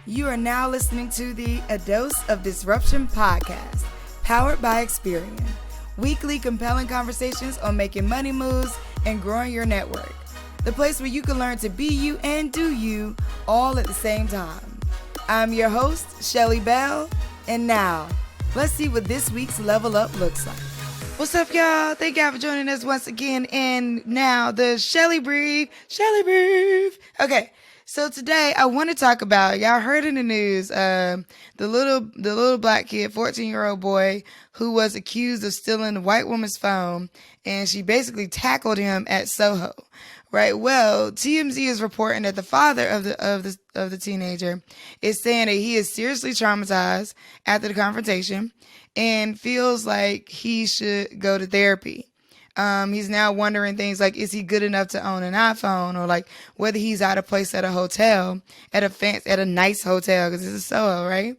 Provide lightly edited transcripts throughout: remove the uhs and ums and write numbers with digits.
You are now listening to the A Dose of Disruption podcast, powered by Experian. Weekly compelling conversations on making money moves and growing your network. The place where you can learn to be you and do you all at the same time. I'm your host, Shelly Bell, and now, let's see what this week's Level Up looks like. What's up, y'all? Thank y'all for joining us once again. And now, the Shelly Brief. Okay. So today I want to talk about, y'all heard in the news, the little black kid, 14-year-old boy who was accused of stealing a white woman's phone, and she basically tackled him at SoHo. Right. Well, TMZ is reporting that the father of the teenager is saying that he is seriously traumatized after the confrontation and feels like he should go to therapy. He's now wondering things like, is he good enough to own an iPhone, or like whether he's out of place at a hotel, at a nice hotel, because it's a SoHo, right?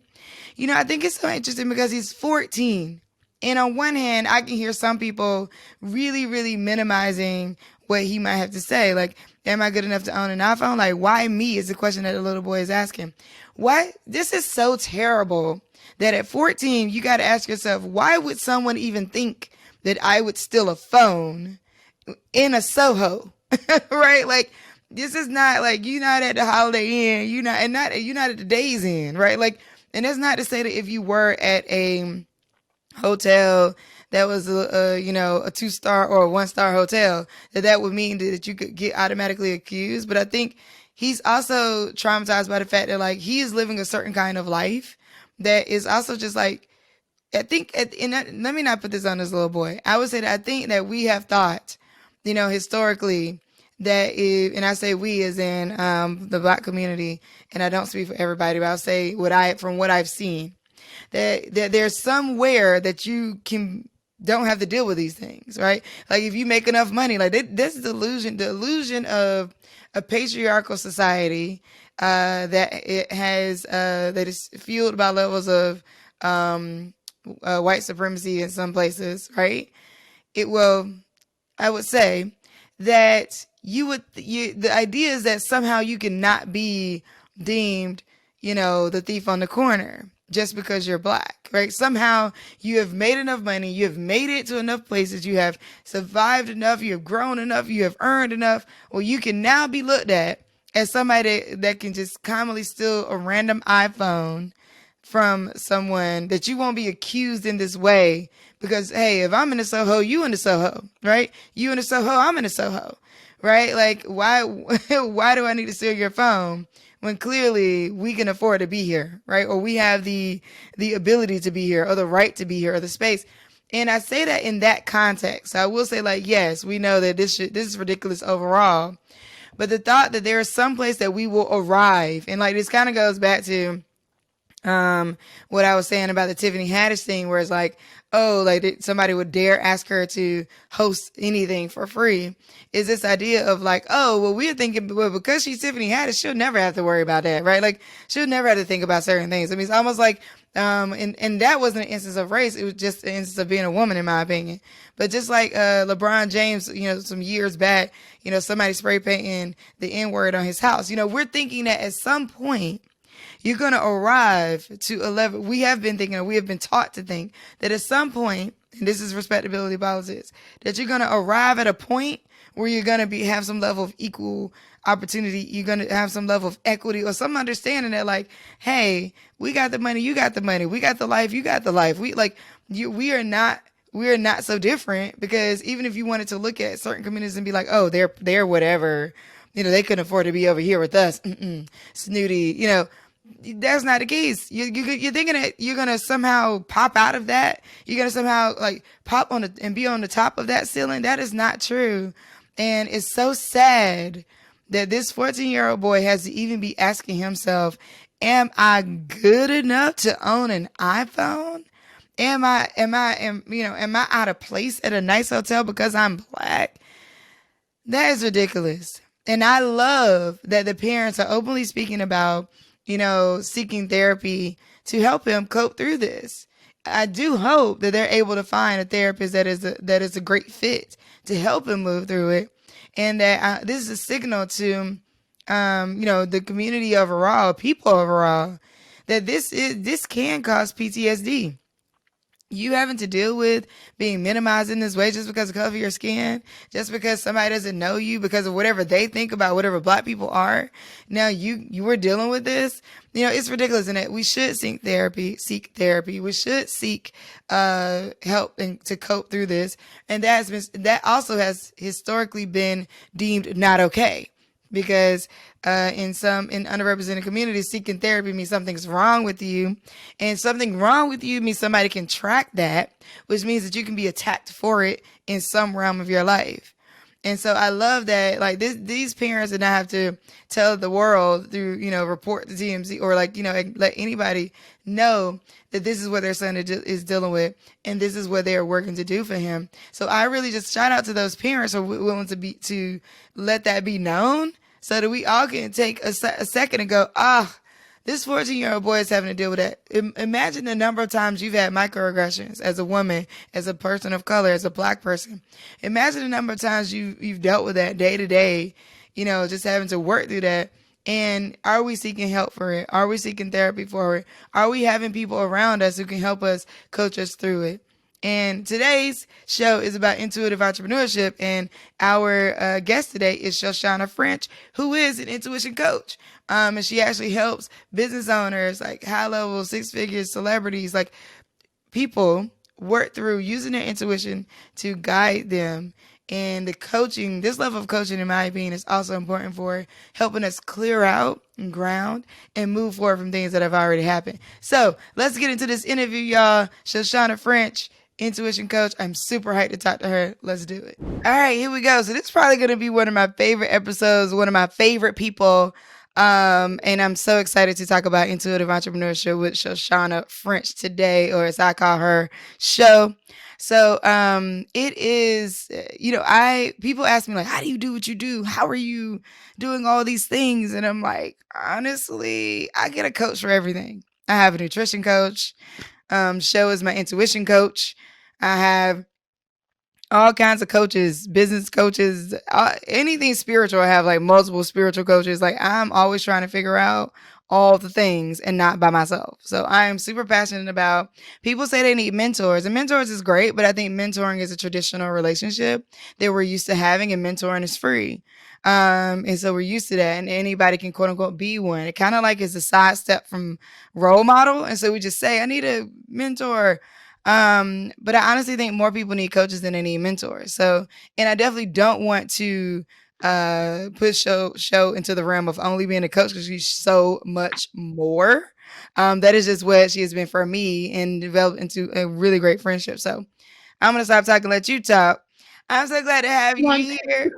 You know, I think it's so interesting because he's 14. And on one hand, I can hear some people really, really minimizing what he might have to say. Like, am I good enough to own an iPhone? Like, why me is the question that the little boy is asking. Why? This is so terrible that at 14, you got to ask yourself, why would someone even think that I would steal a phone in a SoHo, right? Like, this is not like, you're not at the Holiday Inn, you're not at the Days Inn, right? Like, and that's not to say that if you were at a hotel that was a 2-star or a 1-star hotel, that would mean that you could get automatically accused. But I think he's also traumatized by the fact that, like, he is living a certain kind of life that is also just like, I think, let me not put this on this little boy. I would say that I think that we have thought, historically, that and I say we as in the black community, and I don't speak for everybody, but I'll say from what I've seen, that there's somewhere that you don't have to deal with these things, right? Like, if you make enough money, like this is the illusion of a patriarchal society that is fueled by levels of white supremacy in some places, right? I would say that the idea is that somehow you cannot be deemed, the thief on the corner just because you're black, right? Somehow you have made enough money, you have made it to enough places, you have survived enough, you have grown enough, you have earned enough, or you can now be looked at as somebody that can just commonly steal a random iPhone from someone, that you won't be accused in this way because, hey, if I'm in a SoHo, you in a SoHo, right? You in a SoHo, I'm in a SoHo, right? Like, why do I need to steal your phone when clearly we can afford to be here, right? Or we have the ability to be here, or the right to be here, or the space. And I say that in that context. I will say, like, yes, we know that this is ridiculous overall, but the thought that there is some place that we will arrive, and like this kind of goes back to what I was saying about the Tiffany Haddish thing, where it's like, oh, like somebody would dare ask her to host anything for free, is this idea of like, oh, well, we're thinking, well, because she's Tiffany Haddish, she'll never have to worry about that, right? Like, she'll never have to think about certain things. I mean, it's almost like, and that wasn't an instance of race. It was just an instance of being a woman, in my opinion. But just like LeBron James, some years back, somebody spray painting the N-word on his house. We're thinking that at some point, you're going to arrive to a level. We have been taught to think that at some point, and this is respectability politics, that you're going to arrive at a point where you're going to have some level of equal opportunity. You're going to have some level of equity, or some understanding that, like, hey, we got the money, you got the money. We got the life, you got the life. We are not so different, because even if you wanted to look at certain communities and be like, oh, they're whatever, they couldn't afford to be over here with us. Snooty, that's not the case. You're thinking that you're going to somehow pop out of that. You're going to somehow like pop on and be on the top of that ceiling. That is not true. And it's so sad that this 14-year-old boy has to even be asking himself, am I good enough to own an iPhone? Am I out of place at a nice hotel because I'm black? That is ridiculous. And I love that the parents are openly speaking about, seeking therapy to help him cope through this. I do hope that they're able to find a therapist that is a great fit to help him move through it. And that this is a signal to the community overall, people overall, that this can cause PTSD. You having to deal with being minimized in this way just because of the color of your skin, just because somebody doesn't know you because of whatever they think about whatever black people are. Now you were dealing with this. It's ridiculous, and we should seek therapy. We should seek help and to cope through this. And that also has historically been deemed not okay, because in underrepresented communities, seeking therapy means something's wrong with you, and something wrong with you means somebody can track that, which means that you can be attacked for it in some realm of your life. And so I love that, like, these parents did not have to tell the world through, report to TMZ, or let anybody know that this is what their son is dealing with, and this is what they are working to do for him. So I really just shout out to those parents who are willing to let that be known, so that we all can take a second and go, this 14-year-old boy is having to deal with that. Imagine the number of times you've had microaggressions as a woman, as a person of color, as a black person. Imagine the number of times you've dealt with that day to day, just having to work through that. And are we seeking help for it? Are we seeking therapy for it? Are we having people around us who can help us, coach us through it? And today's show is about intuitive entrepreneurship. And our guest today is Shoshanna French, who is an intuition coach. And she actually helps business owners, like high-level, six-figure celebrities, like people, work through using their intuition to guide them. And this level of coaching, in my opinion, is also important for helping us clear out and ground and move forward from things that have already happened. So let's get into this interview, y'all. Shoshanna French, intuition coach. I'm super hyped to talk to her. Let's do it. All right, here we go. So this is probably going to be one of my favorite episodes, one of my favorite people. And I'm so excited to talk about intuitive entrepreneurship with Shoshanna French today, or as I call her, Sho. So it is, people ask me, like, how do you do what you do? How are you doing all these things? And I'm like, honestly, I get a coach for everything. I have a nutrition coach. Sho is my intuition coach. I have all kinds of coaches, business coaches, anything spiritual. I have like multiple spiritual coaches. Like, I'm always trying to figure out all the things and not by myself. So I am super passionate about, people say they need mentors, and mentors is great, but I think mentoring is a traditional relationship that we're used to having, and mentoring is free. And so we're used to that, and anybody can quote unquote be one. It kind of like is a sidestep from role model. And so we just say, I need a mentor. But I honestly think more people need coaches than they need mentors. So, and I definitely don't want to push Sho into the realm of only being a coach, because she's so much more. That is just what she has been for me, and developed into a really great friendship. So I'm gonna stop talking and let you talk. I'm so glad to have you here.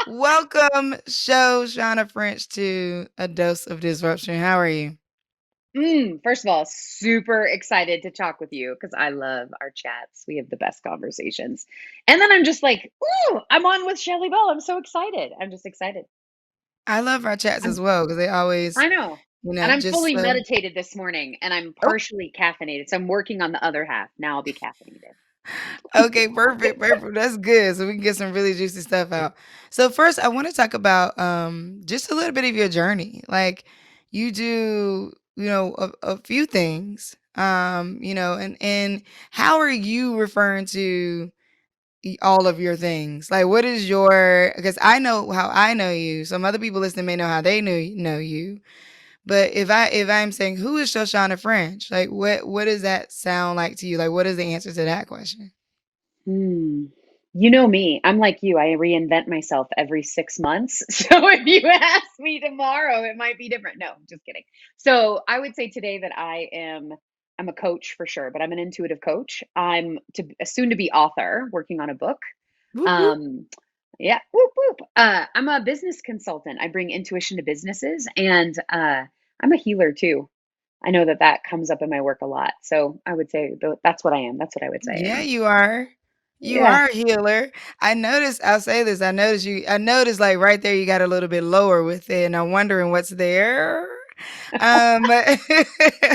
Welcome, Shoshanna French, to A Dose of Disruption. How are you? First of all, super excited to talk with you because I love our chats. We have the best conversations. And then I'm just like, ooh, I'm on with Shelly Bell. I'm so excited. I'm just excited. I love our chats I'm, as well, because they always, I know. And I'm just fully so. meditated this morning and I'm Oh, partially caffeinated. So I'm working on the other half. Now I'll be caffeinated. okay, perfect, perfect. That's good. So we can get some really juicy stuff out. So first, I want to talk about just a little bit of your journey. Like, you do, a few things. And how are you referring to all of your things? Like, what is your? Because I know how I know you. Some other people listening may know how they know you. But if I'm saying, who is Shoshana French? Like, what does that sound like to you? Like, what is the answer to that question? Hmm. You know me. I'm like you. I reinvent myself every 6 months. So if you ask me tomorrow, it might be different. No, just kidding. So I would say today that I'm a coach for sure, but I'm an intuitive coach. I'm a soon to be author working on a book. Whoop whoop. Um, yeah, whoop whoop. I'm a business consultant. I bring intuition to businesses, and I'm a healer too. I know that that comes up in my work a lot. So I would say that's what I am. That's what I would say I Yeah, am. you are. You Yeah. are a healer. I noticed, I'll say this, I noticed like right there you got a little bit lower with it, and I'm wondering what's there. But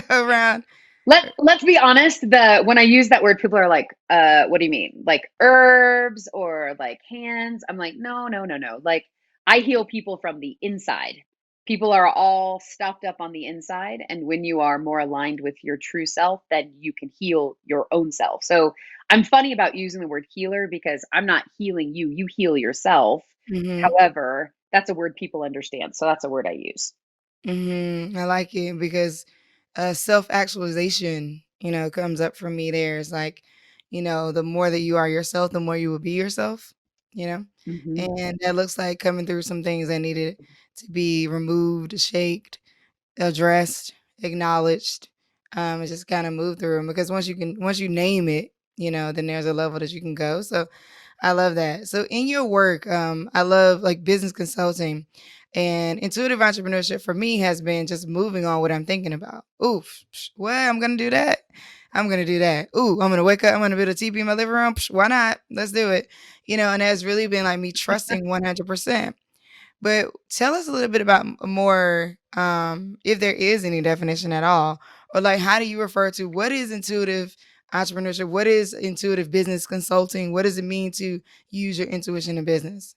around. Let's be honest, when I use that word, people are like, what do you mean? Like herbs or like hands? I'm like, no, no, no, no. Like I heal people from the inside. People are all stuffed up on the inside, and when you are more aligned with your true self, then you can heal your own self. So I'm funny about using the word healer because I'm not healing you, you heal yourself. Hmm. However, that's a word people understand, so that's a word I use. I like it because self-actualization, comes up for me there. It's like, the more that you are yourself, the more you will be yourself, you know? Mhm. And that looks like coming through some things that needed to be removed, shaked, addressed, acknowledged, and just kind of move through them. Because once you name it, then there's a level that you can go. So I love that. So in your work, I love like business consulting and intuitive entrepreneurship for me has been just moving on what I'm thinking about. Oof, what I'm gonna do that. I'm gonna do that. Ooh, I'm gonna wake up. I'm gonna build a TP in my living room. Why not? Let's do it. And that's really been like me trusting 100%. But tell us a little bit about more, if there is any definition at all, or like how do you refer to what is intuitive entrepreneurship? What is intuitive business consulting? What does it mean to use your intuition in business?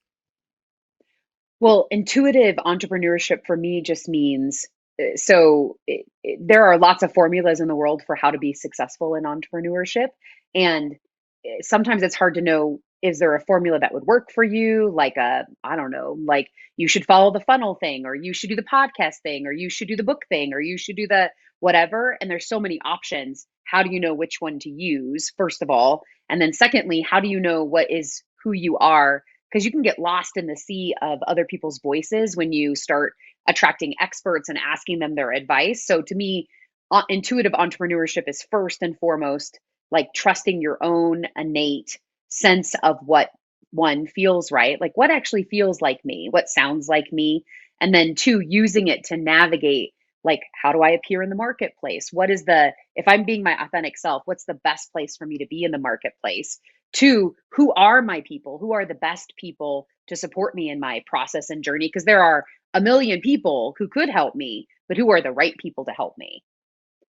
Well, intuitive entrepreneurship for me just means there are lots of formulas in the world for how to be successful in entrepreneurship. And sometimes it's hard to know, is there a formula that would work for you? Like I don't know, like you should follow the funnel thing, or you should do the podcast thing, or you should do the book thing, or you should do the whatever. And there's so many options. How do you know which one to use, first of all? And then secondly, how do you know what is who you are, because you can get lost in the sea of other people's voices when you start attracting experts and asking them their advice. So to me, intuitive entrepreneurship is first and foremost like trusting your own innate sense of what one feels right, like what actually feels like me, what sounds like me, and then two, using it to navigate, like how do I appear in the marketplace, what is the, if I'm being my authentic self, what's the best place for me to be in the marketplace. Two, who are my people? Who are the best people to support me in my process and journey? Because there are a million people who could help me, but who are the right people to help me?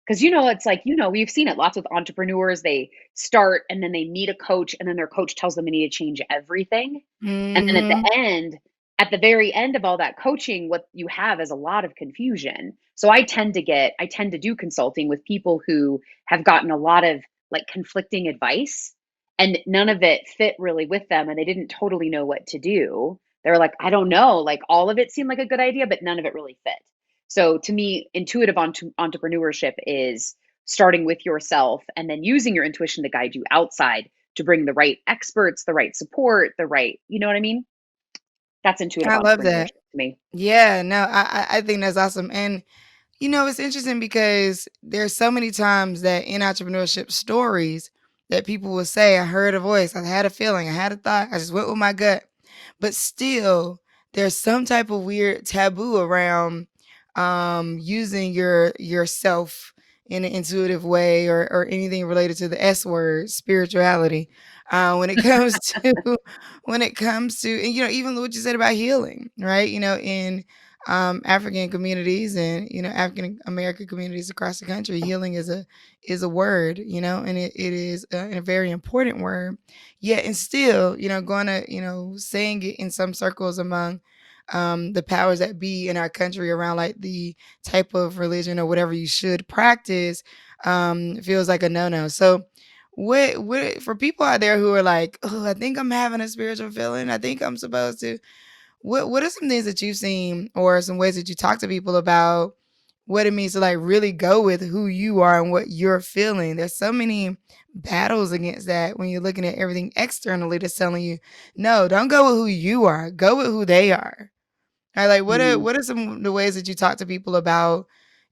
Because, it's like, we've seen it lots with entrepreneurs. They start and then they meet a coach, and then their coach tells them they need to change everything. And then Mhm. at the very end of all that coaching, what you have is a lot of confusion. So I tend to do consulting with people who have gotten a lot of like conflicting advice, and none of it fit really with them. And they didn't totally know what to do. They're like, I don't know, like all of it seemed like a good idea, but none of it really fit. So to me, intuitive entrepreneurship is starting with yourself and then using your intuition to guide you outside to bring the right experts, the right support, the right, you know what I mean? That's intuitive I love entrepreneurship that. to me. Yeah, no, I think that's awesome. And it's interesting because there's so many times that in entrepreneurship stories that people will say, I heard a voice, I had a feeling, I had a thought, I just went with my gut. But still, there's some type of weird taboo around using yourself in an intuitive way or anything related to the S word, spirituality. When it comes to and even what you said about healing, right? In African communities and African American communities across the country, healing is a word, and it is a very important word. Yet and still, going to saying it in some circles among the powers that be in our country around like the type of religion or whatever you should practice feels like a no-no. So what for people out there who are like, oh, I think I'm having a spiritual feeling, I think I'm supposed to, what are some things that you've seen or some ways that you talk to people about what it means to like really go with who you are and what you're feeling? There's so many battles against that when you're looking at everything externally that's telling you, no, don't go with who you are, go with who they are. Or like Mm. what are some of the ways that you talk to people about,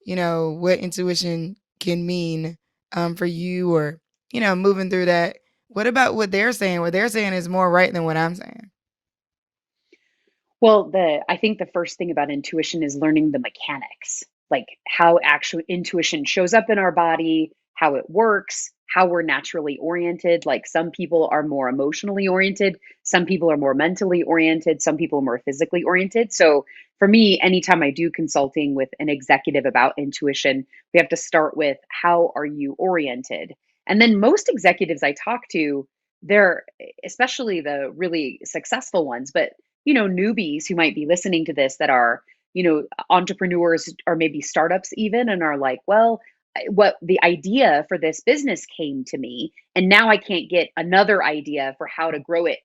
what intuition can mean for you or, moving through that? What about what they're saying? What they're saying is more right than what I'm saying. Well, I think the first thing about intuition is learning the mechanics, like how actual intuition shows up in our body, how it works, how we're naturally oriented. Like some people are more emotionally oriented, some people are more mentally oriented, some people are more physically oriented. So for me, anytime I do consulting with an executive about intuition, we have to start with how are you oriented? And then most executives I talk to, they're especially the really successful ones, but newbies who might be listening to this that are, entrepreneurs or maybe startups even, and are like, well, what the idea for this business came to me, and now I can't get another idea for how to grow it.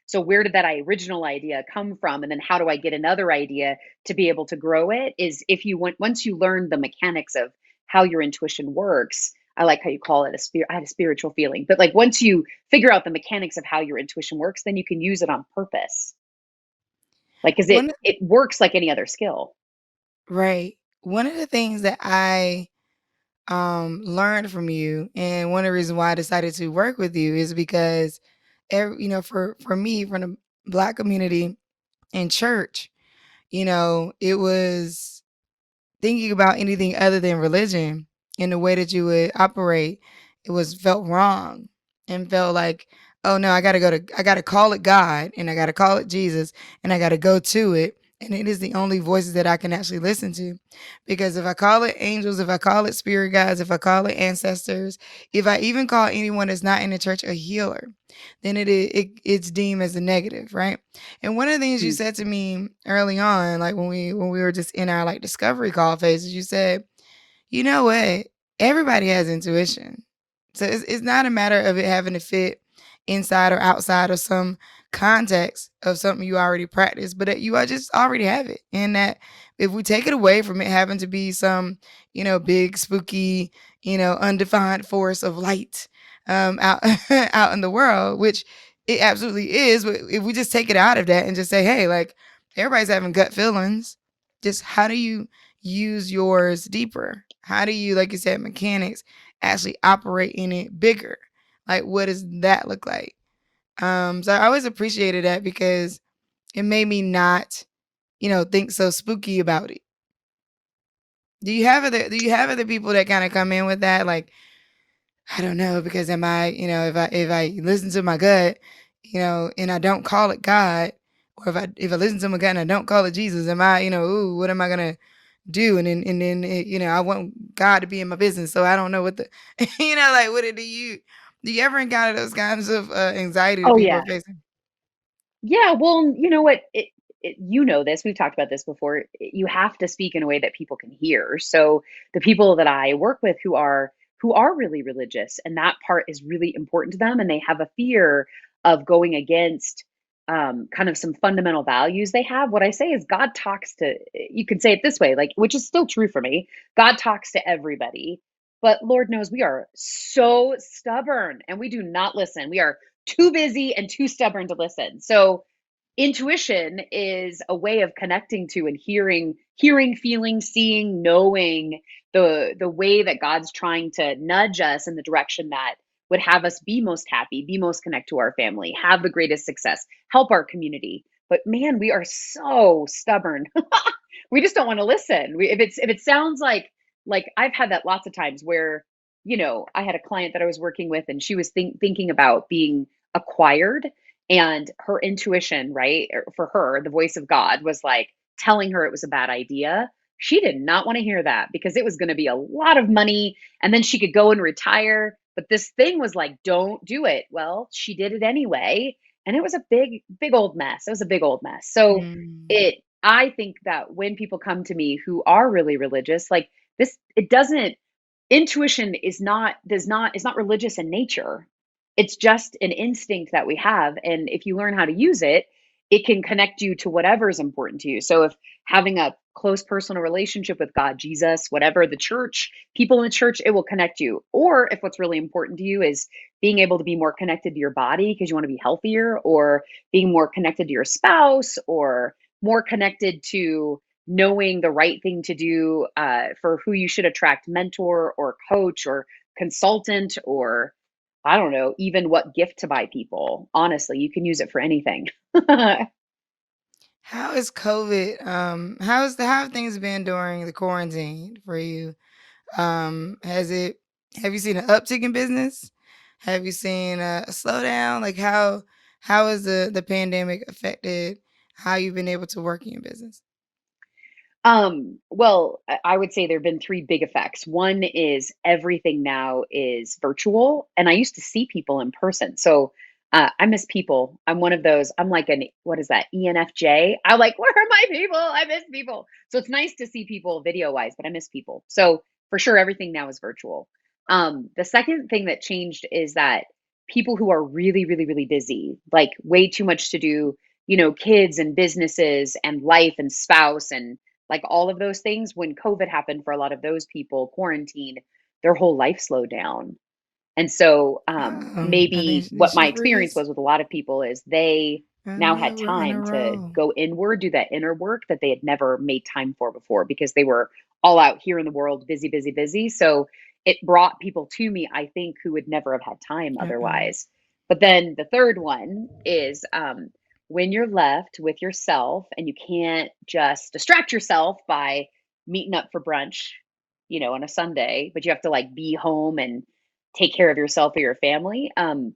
So where did that original idea come from? And then how do I get another idea to be able to grow it? Is if you want, once you learn the mechanics of how your intuition works, I like how you call it I had a spiritual feeling, but like once you figure out the mechanics of how your intuition works, then you can use it on purpose. Like, cause it, One it works like any other skill. right. One of the things that I learned from you, and one of the reasons why I decided to work with you is because for me, from the Black community in church, it was thinking about anything other than religion in the way that you would operate, it was felt wrong and felt like, oh no, I gotta call it God and I gotta call it Jesus and I gotta go to it. And it is the only voices that I can actually listen to. Because if I call it angels, if I call it spirit guides, if I call it ancestors, if I even call anyone that's not in the church a healer, then it's deemed as a negative, right? And one of the things you Mm, said to me early on, like when we were just in our like discovery call phases, you said, you know what? Everybody has intuition. So it's not a matter of it having to fit inside or outside of some context of something you already practice, but that you are just already have it. And that if we take it away from it having to be some, big, spooky, undefined force of light out out in the world, which it absolutely is. But if we just take it out of that and just say, hey, like everybody's having gut feelings, just how do you use yours deeper? How do you, like you said, mechanics, actually operate in it bigger? Like, what does that look like? So I always appreciated that because it made me not, think so spooky about it. Do you have other people that kind of come in with that? Like, I don't know, because am I, if I listen to my gut, and I don't call it God, or if I listen to my gut and I don't call it Jesus, am I, ooh, what am I gonna do? And then I want God to be in my business, so I don't know what the, like what do you ever encounter those kinds of anxiety that oh people yeah. are facing? Yeah, well, you know what? You know this. We've talked about this before. You have to speak in a way that people can hear. So the people that I work with who are really religious, and that part is really important to them, and they have a fear of going against kind of some fundamental values they have. What I say is God talks to. You can say it this way, like, which is still true for me. God talks to everybody, but Lord knows we are so stubborn and we do not listen. We are too busy and too stubborn to listen. So intuition is a way of connecting to and hearing, feeling, seeing, knowing the way that God's trying to nudge us in the direction that would have us be most happy, be most connect to our family, have the greatest success, help our community. But man, we are so stubborn. We just don't want to listen. If it sounds like I've had that lots of times where I had a client that I was working with, and she was thinking about being acquired, and her intuition, right, for her, the voice of God was like telling her it was a bad idea. She did not want to hear that because it was going to be a lot of money, and then she could go and retire. But this thing was like, don't do it. Well, she did it anyway, and it was a big, big old mess. It was a big old mess. So Mm. I think that when people come to me who are really religious, like this, it doesn't, intuition is not religious in nature. It's just an instinct that we have, and if you learn how to use it, it can connect you to whatever is important to you. So if having a close personal relationship with God, Jesus, whatever, the church, people in the church, it will connect you. Or if what's really important to you is being able to be more connected to your body because you want to be healthier, or being more connected to your spouse, or more connected to knowing the right thing to do for who you should attract mentor or coach or consultant, or I don't know, even what gift to buy people. Honestly, you can use it for anything. How is COVID? How have things been during the quarantine for you? Has it have you seen an uptick in business? Have you seen a slowdown? Like how has the pandemic affected how you've been able to work in your business? Well, I would say there have been three big effects. One is everything now is virtual, and I used to see people in person. So I miss people. I'm one of those. I'm like what is that? ENFJ. I'm like, where are my people? I miss people. So it's nice to see people video wise, but I miss people. So for sure, everything now is virtual. The second thing that changed is that people who are really, really, really busy, like way too much to do, kids and businesses and life and spouse and like all of those things. When COVID happened for a lot of those people, quarantine, their whole life slowed down. And so, I maybe think what this my super experience is. was with a lot of people is they now Yeah, had we're on a time to roll. go inward, do that inner work that they had never made time for before because they were all out here in the world, busy, busy, busy. So it brought people to me, I think, who would never have had time Uh-uh. otherwise. But then the third one is, when you're left with yourself and you can't just distract yourself by meeting up for brunch, on a Sunday, but you have to like be home and take care of yourself or your family,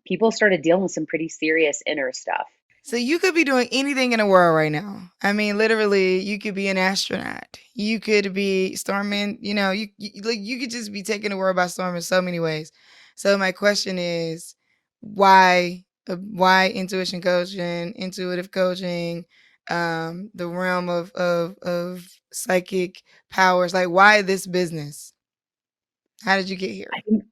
people started dealing with some pretty serious inner stuff. So you could be doing anything in the world right now. I mean, literally, you could be an astronaut. You could be storming. You could just be taking the world by storm in so many ways. So my question is, why intuition coaching, intuitive coaching, the realm of psychic powers? Like, why this business? How did you get I here? think,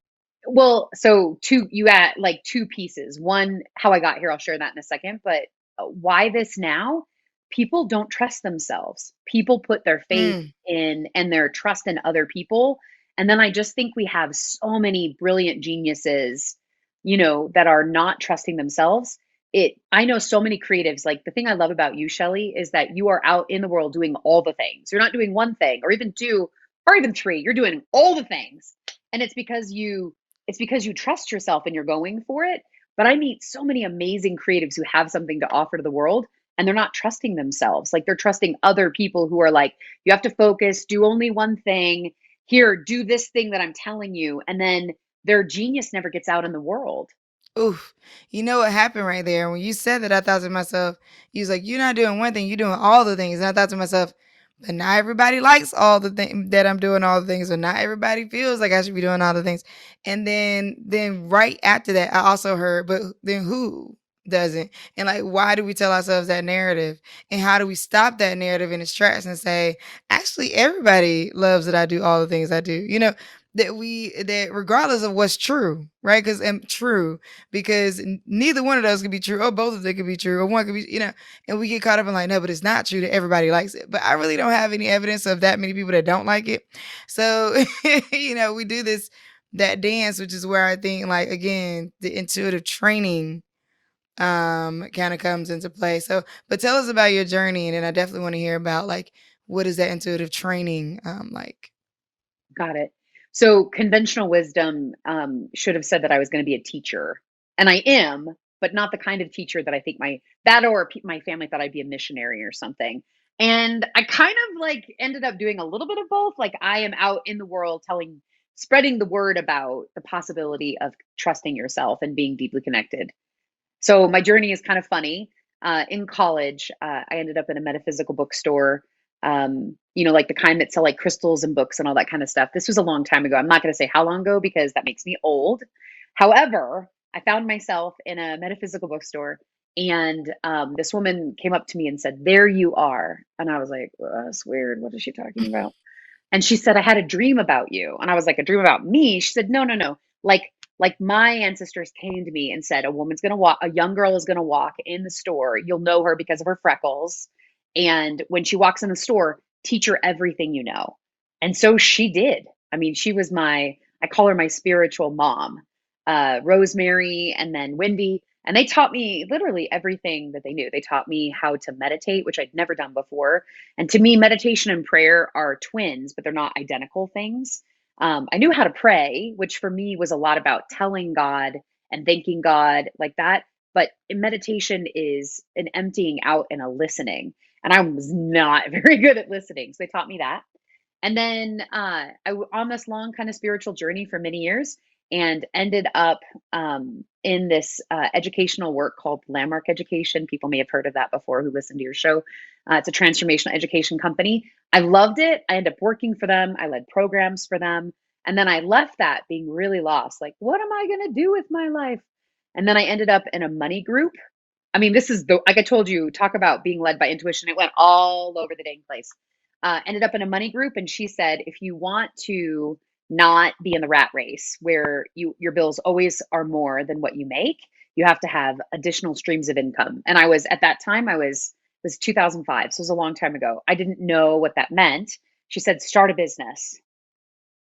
well, so two, you add like two pieces. One, how I got here, I'll share that in a second. But why this now? People don't trust themselves. People put their faith Mm. in and their trust in other people. And then I just think we have so many brilliant geniuses, that are not trusting themselves. I know so many creatives. Like the thing I love about you, Shelly, is that you are out in the world doing all the things. You're not doing one thing or even two or even three. You're doing all the things. And it's because you trust yourself and you're going for it. But I meet so many amazing creatives who have something to offer to the world and they're not trusting themselves. Like they're trusting other people who are like, you have to focus, do only one thing. Here, do this thing that I'm telling you. And then their genius never gets out in the world. Oof. You know what happened right there? When you said that, I thought to myself, you was like, you're not doing one thing, you're doing all the things. And I thought to myself, but not everybody likes all the things that I'm doing all the things, or not everybody feels like I should be doing all the things. And then right after that, I also heard, but then who doesn't? And like, why do we tell ourselves that narrative? And how do we stop that narrative in its tracks and say, actually, everybody loves that I do all the things I do? That regardless of what's true, right? Because true, because neither one of those could be true, or both of them could be true, or one could be, and we get caught up in like, no, but it's not true that everybody likes it. But I really don't have any evidence of that many people that don't like it. So, we do that dance, which is where I think, like, again, the intuitive training kind of comes into play. So, but tell us about your journey, and then I definitely want to hear about like what is that intuitive training like. Got it. So conventional wisdom should have said that I was going to be a teacher, and I am, but not the kind of teacher that I think my family thought I'd be a missionary or something. And I kind of like ended up doing a little bit of both. Like I am out in the world spreading the word about the possibility of trusting yourself and being deeply connected. So my journey is kind of funny. In college, I ended up in a metaphysical bookstore, like the kind that sell like crystals and books and all that kind of stuff. This was a long time ago. I'm not going to say how long ago because that makes me old. However, I found myself in a metaphysical bookstore, and this woman came up to me and said, "There you are." And I was like, well, "That's weird. What is she talking about?" And she said, "I had a dream about you." And I was like, "A dream about me?" She said, "No, no, no. Like my ancestors came to me and said, a young girl is gonna walk in the store. You'll know her because of her freckles. And when she walks in the store, teach her everything you know." And so she did. I mean, I call her my spiritual mom, Rosemary and then Wendy. And they taught me literally everything that they knew. They taught me how to meditate, which I'd never done before. And to me, meditation and prayer are twins, but they're not identical things. I knew how to pray, which for me was a lot about telling God and thanking God like that. But in meditation is an emptying out and a listening. And I was not very good at listening. So they taught me that. And then on this long kind of spiritual journey for many years and ended up in this educational work called Landmark Education. People may have heard of that before who listen to your show. It's a transformational education company. I loved it. I ended up working for them. I led programs for them. And then I left that being really lost. Like, what am I going to do with my life? And then I ended up in a money group. I mean, this is the, like I told you, talk about being led by intuition. It went all over the dang place. Ended up in a money group, and she said, if you want to not be in the rat race where your bills always are more than what you make, you have to have additional streams of income. And I was at that time, it was 2005, so it was a long time ago. I didn't know what that meant. She said, start a business.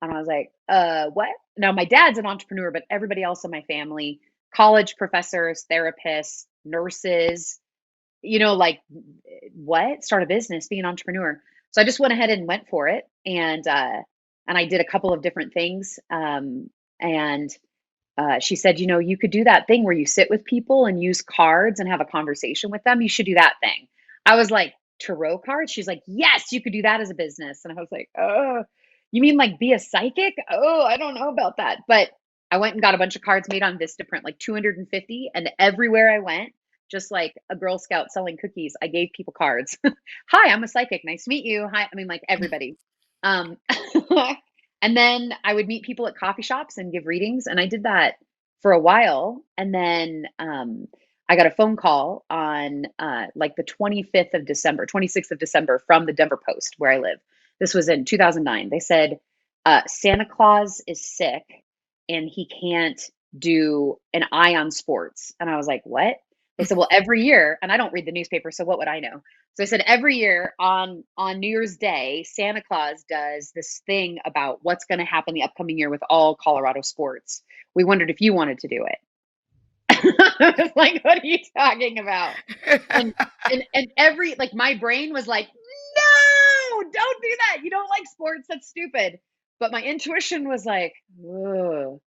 And I was like, what? Now, my dad's an entrepreneur, but everybody else in my family, college professors, therapists, nurses, like, what? Start a business, be an entrepreneur. So I just went ahead and went for it. And I did a couple of different things. And she said, you could do that thing where you sit with people and use cards and have a conversation with them. You should do that thing. I was like, tarot cards? She's like, yes, you could do that as a business. And I was like, oh, you mean like be a psychic? Oh, I don't know about that. But I went and got a bunch of cards made on Vistaprint, like 250. And everywhere I went, just like a Girl Scout selling cookies, I gave people cards. Hi, I'm a psychic. Nice to meet you. Hi. I mean, like everybody. Um, and then I would meet people at coffee shops and give readings. And I did that for a while. And then I got a phone call on like the 25th of December, 26th of December from the Denver Post where I live. This was in 2009. They said, Santa Claus is sick and he can't do an eye on sports. And I was like, what? They said, well, every year, and I don't read the newspaper, so what would I know? So I said, every year on New Year's Day, Santa Claus does this thing about what's going to happen the upcoming year with all Colorado sports. We wondered if you wanted to do it. I was like, what are you talking about? And every, like, my brain was like, no, don't do that. You don't like sports. That's stupid. But my intuition was like, oh,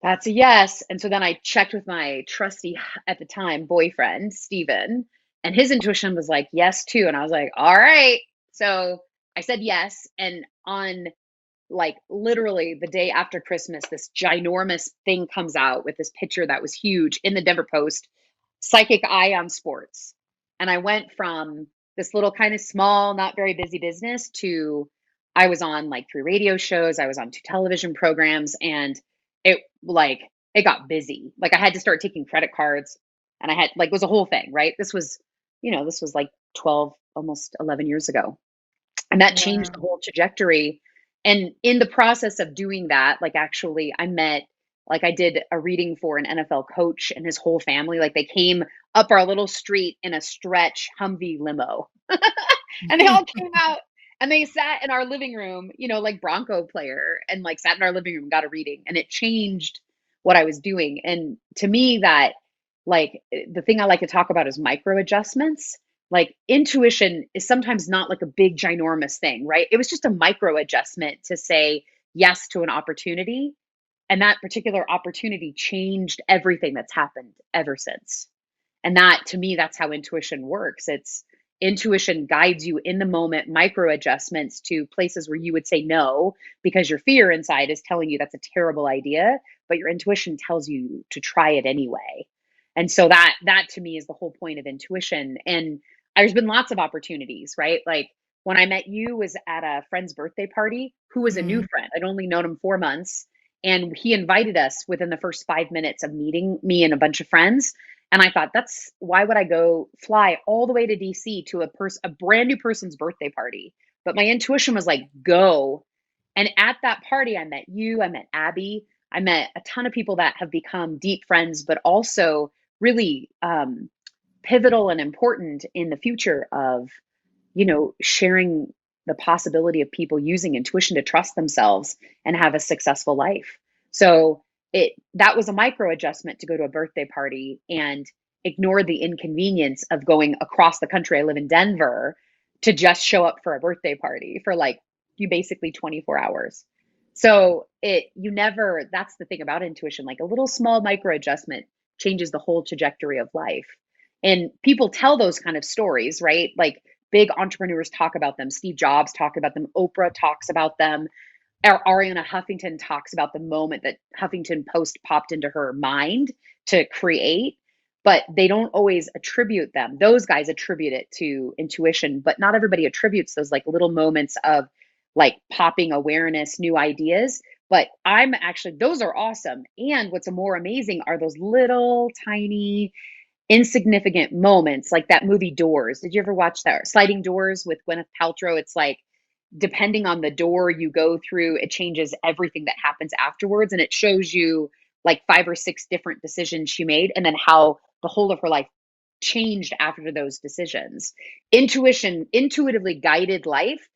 that's a yes. And so then I checked with my trusty at the time boyfriend, Steven, and his intuition was like, yes, too. And I was like, all right. So I said yes. And on like literally the day after Christmas, this ginormous thing comes out with this picture that was huge in the Denver Post, psychic eye on sports. And I went from this little kind of small, not very busy business to I was on like 3 radio shows, I was on 2 television programs, and it like it got busy. Like I had to start taking credit cards, and I had like it was a whole thing, right? This was like 12, almost 11 years ago. And that changed the Wow. whole trajectory. And in the process of doing that, like actually I met, like I did a reading for an NFL coach and his whole family. Like they came up our little street in a stretch Humvee limo. And they all came out and they sat in our living room, like Bronco player, and like sat in our living room, got a reading, and it changed what I was doing. And to me, that like the thing I like to talk about is micro adjustments. Like intuition is sometimes not like a big ginormous thing, right? It was just a micro adjustment to say yes to an opportunity, and that particular opportunity changed everything that's happened ever since. And that, to me, that's how intuition works. It's intuition guides you in the moment, micro adjustments to places where you would say no because your fear inside is telling you that's a terrible idea, but your intuition tells you to try it anyway. And so that to me is the whole point of intuition. And there's been lots of opportunities, right? Like when I met you was at a friend's birthday party who was a new Mhm. friend. I'd only known him 4 months. And he invited us within the first 5 minutes of meeting me and a bunch of friends. And I thought, that's why would I go fly all the way to DC to a brand new person's birthday party? But my intuition was like, go. And at that party, I met you, I met Abby, I met a ton of people that have become deep friends, but also really pivotal and important in the future of, sharing the possibility of people using intuition to trust themselves and have a successful life. So that was a micro adjustment to go to a birthday party and ignore the inconvenience of going across the country. I live in Denver to just show up for a birthday party for like you basically 24 hours. So that's the thing about intuition, like a little small micro adjustment changes the whole trajectory of life. And people tell those kind of stories, right? Like big entrepreneurs talk about them. Steve Jobs talked about them. Oprah talks about them. Ariana Huffington talks about the moment that Huffington Post popped into her mind to create, but they don't always attribute them. Those guys attribute it to intuition, but not everybody attributes those like little moments of like popping awareness, new ideas. But I'm actually, those are awesome. And what's more amazing are those little tiny insignificant moments, like that movie Doors. Did you ever watch that? Sliding Doors with Gwyneth Paltrow. It's like, depending on the door you go through, it changes everything that happens afterwards. And it shows you like 5 or 6 different decisions she made and then how the whole of her life changed after those decisions. Intuitively guided life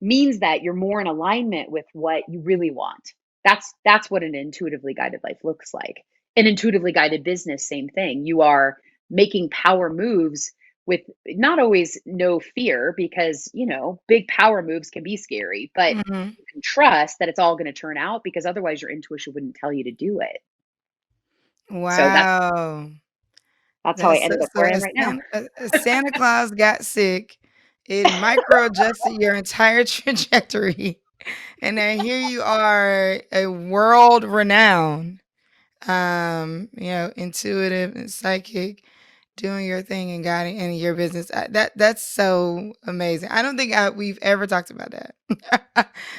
means that you're more in alignment with what you really want. That's what an intuitively guided life looks like. An intuitively guided business, same thing. You are making power moves with not always no fear, because big power moves can be scary, but Mhm. you can trust that it's all going to turn out, because otherwise your intuition wouldn't tell you to do it. So Wow. that's how I That's ended up so where I am right now. a Santa Claus got sick. It micro adjusted your entire trajectory. And then here you are, a world renowned, intuitive and psychic, doing your thing and guiding in your business. That's so amazing. I don't think we've ever talked about that.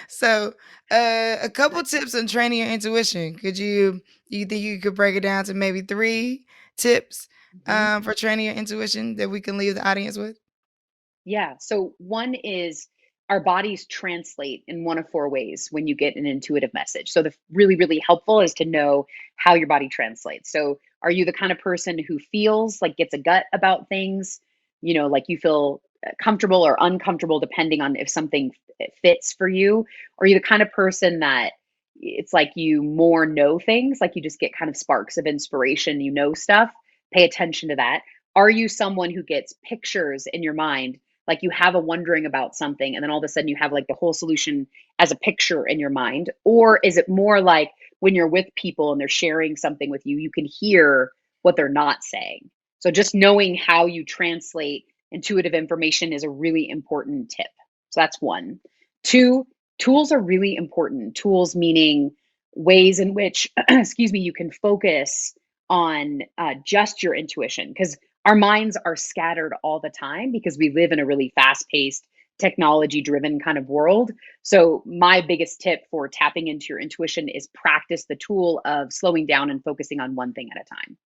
So, a couple tips on training your intuition. Do you think you could break it down to maybe 3 tips Mhm. for training your intuition that we can leave the audience with? Yeah. So one is, our bodies translate in one of 4 ways when you get an intuitive message. So the really, really helpful is to know how your body translates. So are you the kind of person who feels like, gets a gut about things? Like you feel comfortable or uncomfortable depending on if something fits for you? Or are you the kind of person that it's like you more know things, like you just get kind of sparks of inspiration, stuff? Pay attention to that. Are you someone who gets pictures in your mind, like you have a wondering about something and then all of a sudden you have like the whole solution as a picture in your mind? Or is it more like when you're with people and they're sharing something with you, you can hear what they're not saying? So just knowing how you translate intuitive information is a really important tip. So that's one. Two, tools are really important. Tools meaning ways in which excuse me, you can focus on just your intuition, because our minds are scattered all the time because we live in a really fast-paced, technology-driven kind of world. So my biggest tip for tapping into your intuition is practice the tool of slowing down and focusing on one thing at a time.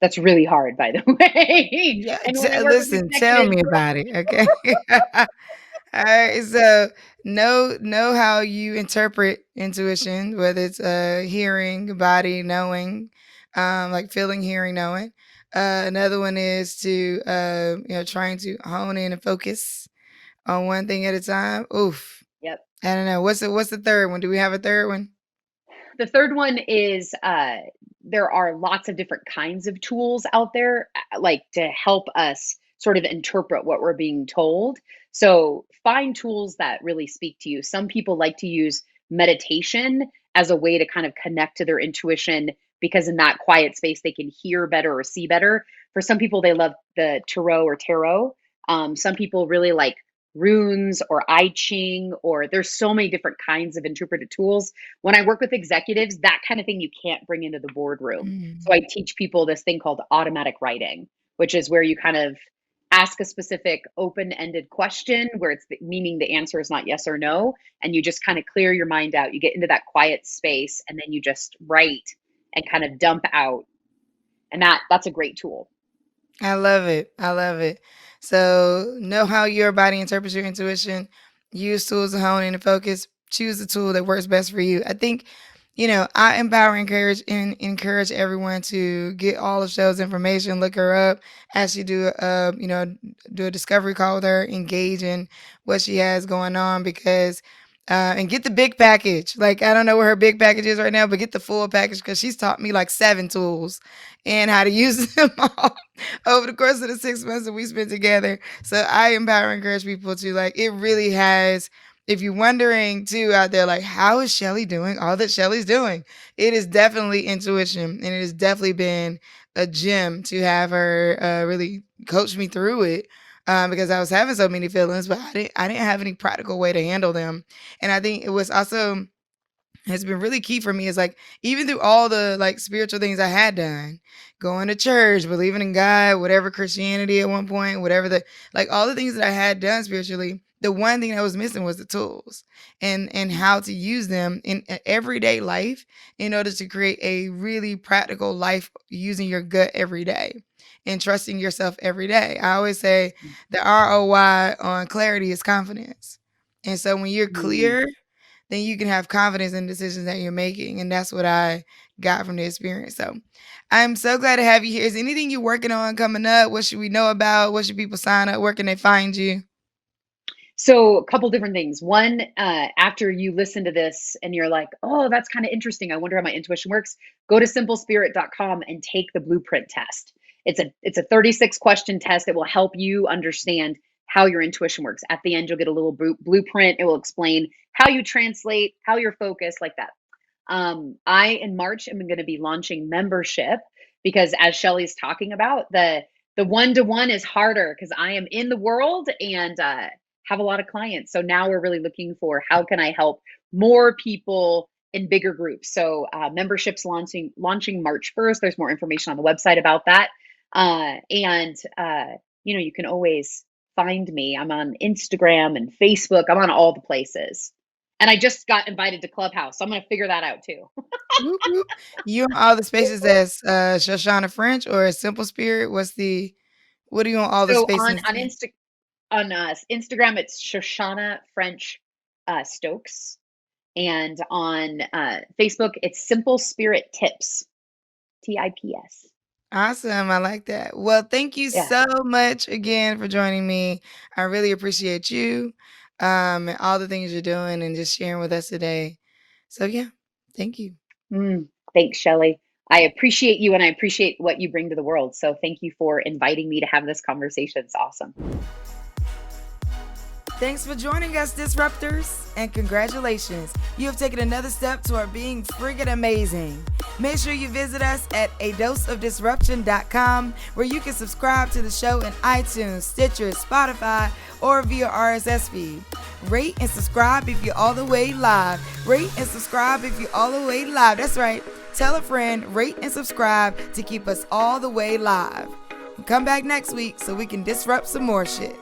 That's really hard, by the way. Yeah, And when I work with listen, tell executives, me about it, okay? All right, so know how you interpret intuition, whether it's hearing, body, knowing, like feeling, hearing, knowing. Another one is to trying to hone in and focus on one thing at a time. Oof, yep. I don't know. What's the third one? Do we have a third one? The third one is, there are lots of different kinds of tools out there, like to help us sort of interpret what we're being told. So find tools that really speak to you. Some people like to use meditation as a way to kind of connect to their intuition, because in that quiet space they can hear better or see better. For some people, they love the tarot. Some people really like runes or I Ching, or there's so many different kinds of interpretive tools. When I work with executives, that kind of thing you can't bring into the boardroom. So Mm. I teach people this thing called automatic writing, which is where you kind of ask a specific open-ended question where meaning the answer is not yes or no, and you just kind of clear your mind out. You get into that quiet space and then you just write and kind of dump out. And that's a great tool. I love it. I love it. So know how your body interprets your intuition. Use tools to hone in and focus. Choose the tool that works best for you. I think, I empower, encourage everyone to get all of Shell's information, look her up, actually do a discovery call with her, engage in what she has going on, because and get the big package. Like, I don't know where her big package is right now, but get the full package, because she's taught me like 7 tools and how to use them all over the course of the 6 months that we spent together. So I empower and encourage people to, like, it really has. If you're wondering too out there, like, how is Shelly doing all that Shelly's doing? It is definitely intuition, and it has definitely been a gem to have her really coach me through it. Because I was having so many feelings, but I didn't have any practical way to handle them. And I think it was also has been really key for me, is like, even through all the like spiritual things I had done, going to church, believing in God, whatever Christianity at one point, whatever, the like all the things that I had done spiritually, the one thing that was missing was the tools and how to use them in everyday life in order to create a really practical life using your gut every day and trusting yourself every day. I always say the ROI on clarity is confidence. And so when you're Mm. clear, then you can have confidence in decisions that you're making. And that's what I got from the experience. So I'm so glad to have you here. Is anything you're working on coming up? What should we know about? What should people sign up? Where can they find you? So a couple different things. One, after you listen to this and you're like, oh, that's kind of interesting. I wonder how my intuition works. Go to simplespirit.com and take the blueprint test. It's a 36 question test that will help you understand how your intuition works. At the end, you'll get a little blueprint. It will explain how you translate, how you're focused, like that. I in March am going to be launching membership because, as Shelly's talking about, the one-to-one is harder because I am in the world and have a lot of clients. So now we're really looking for how can I help more people in bigger groups. So memberships launching March 1st. There's more information on the website about that. And you can always find me. I'm on Instagram and Facebook. I'm on all the places. And I just got invited to Clubhouse, so I'm going to figure that out too. Whoop, whoop. You on all the spaces as Shoshanna French or as Simple Spirit? What are you on all the So on spaces? on Instagram, it's Shoshana French Stokes, and on Facebook, it's Simple Spirit Tips, TIPS. Awesome. I like that. Well, thank you Yeah. so much again for joining me. I really appreciate you and all the things you're doing and just sharing with us today. So, yeah, thank you. Thanks, Shelly. I appreciate you and I appreciate what you bring to the world. So thank you for inviting me to have this conversation. It's awesome. Thanks for joining us, Disruptors, and congratulations. You have taken another step toward being friggin' amazing. Make sure you visit us at adoseofdisruption.com where you can subscribe to the show in iTunes, Stitcher, Spotify, or via RSS feed. Rate and subscribe if you're all the way live. Rate and subscribe if you're all the way live. That's right. Tell a friend, rate and subscribe to keep us all the way live. Come back next week so we can disrupt some more shit.